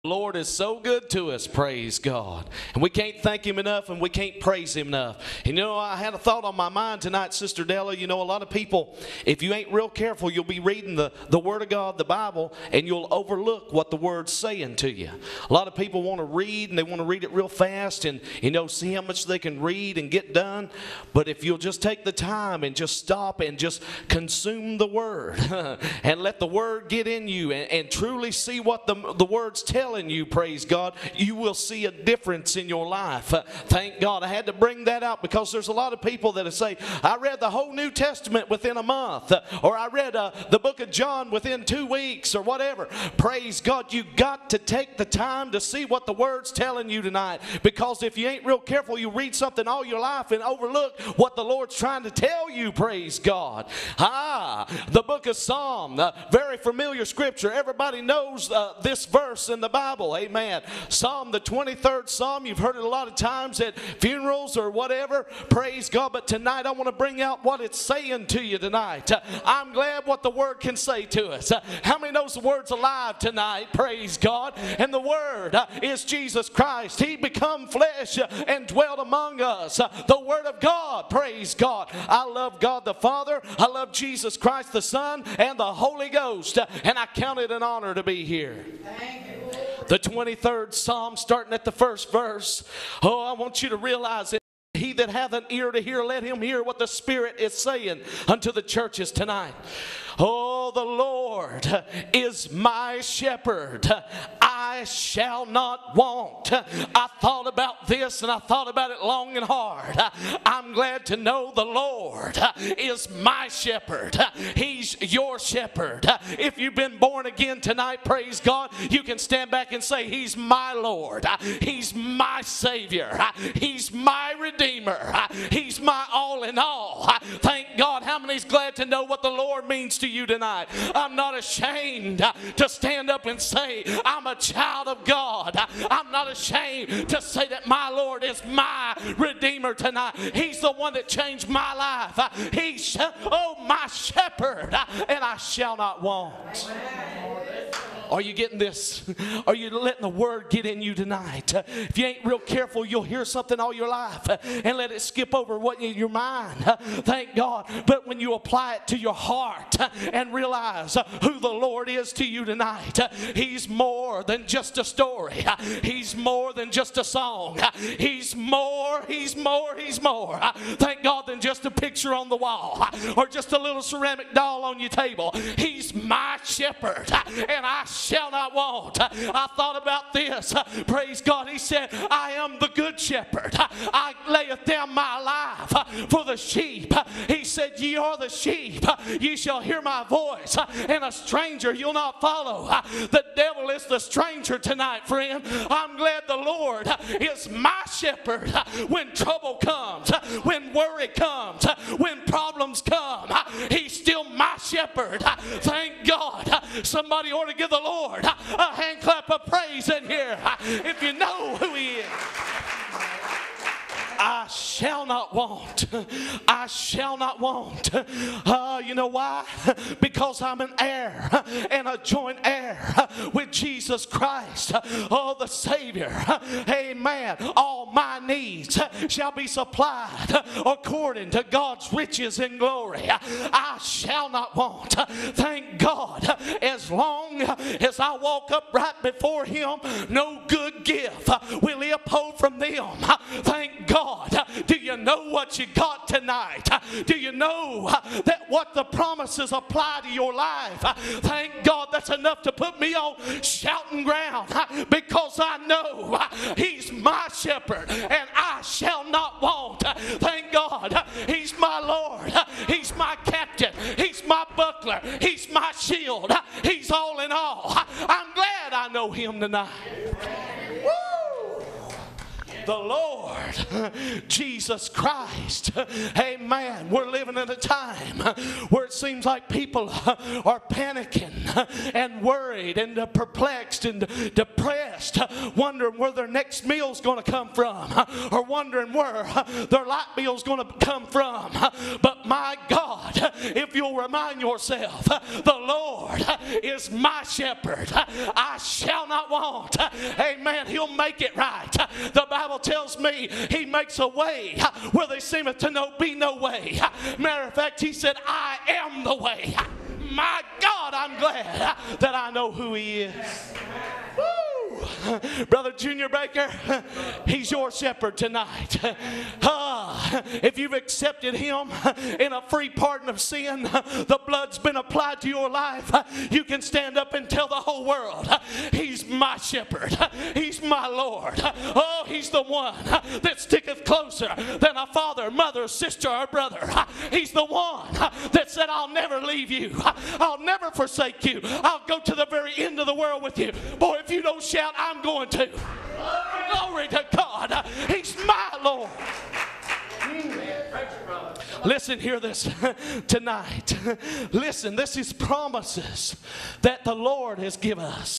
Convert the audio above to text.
The Lord is so good to us, praise God. And we can't thank Him enough, and we can't praise Him enough. And I had a thought on my mind tonight, Sister Della. A lot of people, if you ain't real careful, you'll be reading the Word of God, the Bible, and you'll overlook what the Word's saying to you. A lot of people want to read, and they want to read it real fast and, see how much they can read and get done. But if you'll just take the time and just stop and just consume the Word and let the Word get in you and truly see what the Word's telling you, praise God, you will see a difference in your life. Thank God. I had to bring that out because there's a lot of people that say, I read the whole New Testament within a month, or I read the book of John within 2 weeks, or whatever. Praise God. You got to take the time to see what the Word's telling you tonight, because if you ain't real careful, you read something all your life and overlook what the Lord's trying to tell you, praise God. The book of Psalm, very familiar scripture. Everybody knows this verse in the Bible. Amen. Psalm, the 23rd Psalm. You've heard it a lot of times at funerals or whatever. Praise God. But tonight I want to bring out what it's saying to you tonight. I'm glad what the Word can say to us. How many knows the Word's alive tonight? Praise God. And the Word is Jesus Christ. He become flesh and dwelt among us. The Word of God. Praise God. I love God the Father. I love Jesus Christ the Son and the Holy Ghost. And I count it an honor to be here. Thank you. The 23rd Psalm, starting at the first verse. Oh, I want you to realize it. He that hath an ear to hear, let him hear what the Spirit is saying unto the churches tonight. Oh, the Lord is my shepherd. I shall not want. I thought about this and I thought about it long and hard. I'm glad to know the Lord is my shepherd. He's your shepherd. If you've been born again tonight, praise God, you can stand back and say, He's my Lord. He's my Savior. He's my Redeemer. He's my all in all. Thank God. How many's glad to know what the Lord means to you tonight? I'm not ashamed to stand up and say I'm a child of God. I'm not ashamed to say that my Lord is my Redeemer tonight. He's the one that changed my life. He's my shepherd, and I shall not want. Are you getting this? Are you letting the Word get in you tonight? If you ain't real careful, you'll hear something all your life and let it skip over what in your mind. Thank God. But when you apply it to your heart and realize who the Lord is to you tonight, He's more than just a story. He's more than just a song. He's more. Thank God, than just a picture on the wall or just a little ceramic doll on your table. He's my shepherd, and I shall not want. I thought about this. Praise God. He said, I am the good shepherd. I layeth down my life for the sheep. He said, ye are the sheep. Ye shall hear my voice, and a stranger you'll not follow. The devil is the stranger tonight, friend. I'm glad the Lord is my shepherd. When trouble comes, when worry comes, when problems come, He's still my shepherd. Thank God. Somebody ought to give the Lord a hand clap of praise in here if you know who He is. I shall not want. I shall not want. You know why? Because I'm an heir and a joint heir with Jesus Christ, the Savior. Amen. All my needs shall be supplied according to God's riches and glory. I shall not want. Thank God. As long as I walk upright before Him, no good gift will He uphold from them. Thank God. Do you know what you got tonight? Do you know that what the promises apply to your life? Thank God, that's enough to put me on shouting ground, because I know He's my shepherd and I shall not want. Thank God, He's my Lord. He's my captain. He's my buckler. He's my shield. He's all in all. I'm glad I know Him tonight. Woo! the Lord Jesus Christ. Amen. We're living in a time where it seems like people are panicking and worried and perplexed and depressed, wondering where their next meal's going to come from, or wondering where their light bill's going to come from. But my God, if you'll remind yourself, the Lord is my shepherd. I shall not want. Amen. He'll make it right. The Bible tells me He makes a way where there seemeth to be no way. Matter of fact, He said, I am the way. My God, I'm glad that I know who He is. Woo! Brother Junior Baker, He's your shepherd tonight. If you've accepted Him in a free pardon of sin, the blood's been applied to your life, you can stand up and tell the whole world, He's my shepherd. He's my Lord. Oh, He's the one that sticketh closer than a father, mother, sister, or brother. He's the one that said, I'll never leave you. I'll never forsake you. I'll go to the very end of the world with you. Boy, if you don't shout, I'm going to. Glory to God. He's my Lord. Listen, hear this tonight. Listen, this is promises that the Lord has given us.